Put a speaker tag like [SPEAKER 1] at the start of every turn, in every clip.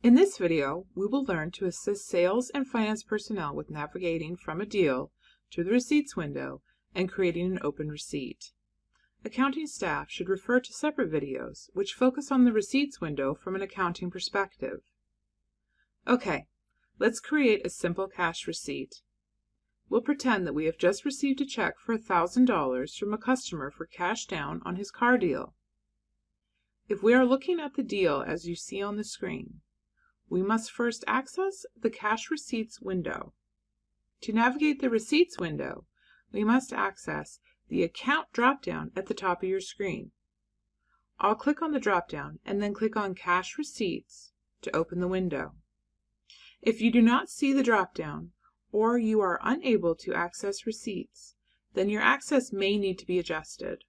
[SPEAKER 1] In this video, we will learn to assist sales and finance personnel with navigating from a deal to the receipts window and creating an open receipt. Accounting staff should refer to separate videos which focus on the receipts window from an accounting perspective. Okay, let's create a simple cash receipt. We'll pretend that we have just received a check for $1,000 from a customer for cash down on his car deal. If we are looking at the deal as you see on the screen, we must first access the Cash Receipts window. To navigate the Receipts window, we must access the Account dropdown at the top of your screen. I'll click on the dropdown and then click on Cash Receipts to open the window. If you do not see the dropdown or you are unable to access receipts, then your access may need to be adjusted.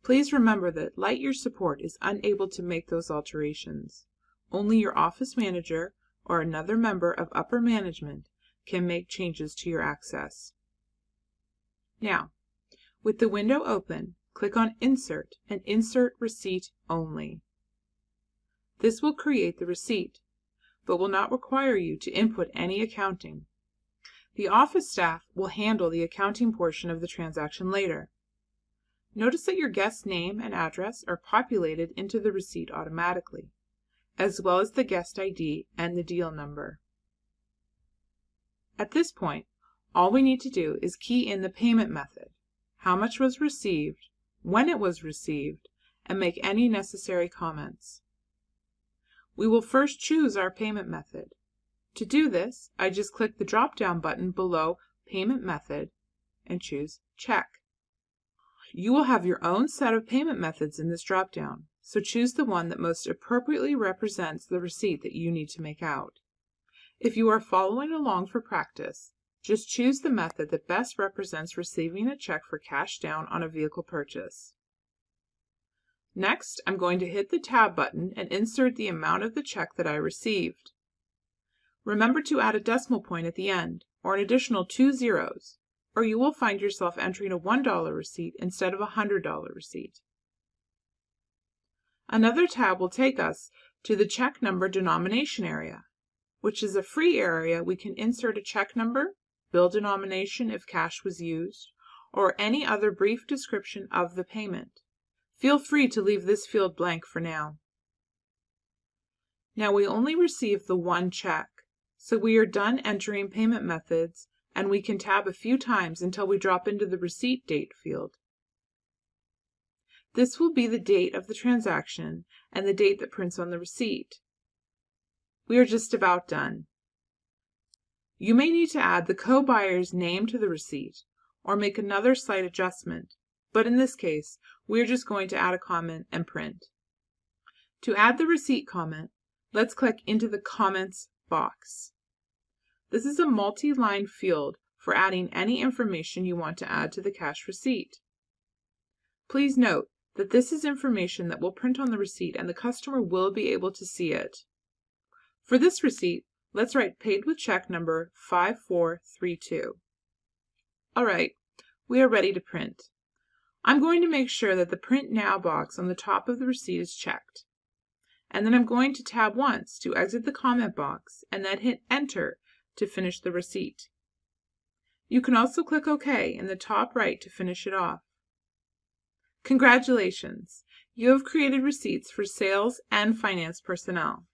[SPEAKER 1] Please remember that LightYear support is unable to make those alterations. Only your office manager or another member of upper management can make changes to your access. Now, with the window open, click on Insert and insert Receipt Only. This will create the receipt, but will not require you to input any accounting. The office staff will handle the accounting portion of the transaction later. Notice that your guest's name and address are populated into the receipt automatically, as well as the guest ID and the deal number. At this point, all we need to do is key in the payment method, how much was received, when it was received, and make any necessary comments. We will first choose our payment method. To do this, I just click the drop-down button below Payment Method and choose Check. You will have your own set of payment methods in this drop-down, so choose the one that most appropriately represents the receipt that you need to make out. If you are following along for practice, just choose the method that best represents receiving a check for cash down on a vehicle purchase. Next, I'm going to hit the Tab button and insert the amount of the check that I received. Remember to add a decimal point at the end, or an additional 2 zeros, or you will find yourself entering a $1 receipt instead of a $100 receipt. Another tab will take us to the check number denomination area, which is a free area we can insert a check number, bill denomination if cash was used, or any other brief description of the payment. Feel free to leave this field blank for now. Now we only received the one check, so we are done entering payment methods, and we can tab a few times until we drop into the receipt date field. This will be the date of the transaction and the date that prints on the receipt. We are just about done. You may need to add the co-buyer's name to the receipt or make another slight adjustment, but in this case, we are just going to add a comment and print. To add the receipt comment, let's click into the Comments box. This is a multi-line field for adding any information you want to add to the cash receipt. Please note that this is information that will print on the receipt and the customer will be able to see it. For this receipt, let's write paid with check number 5432. Alright, we are ready to print. I'm going to make sure that the Print Now box on the top of the receipt is checked. And then I'm going to tab once to exit the comment box and then hit Enter to finish the receipt. You can also click OK in the top right to finish it off. Congratulations! You have created receipts for sales and finance personnel.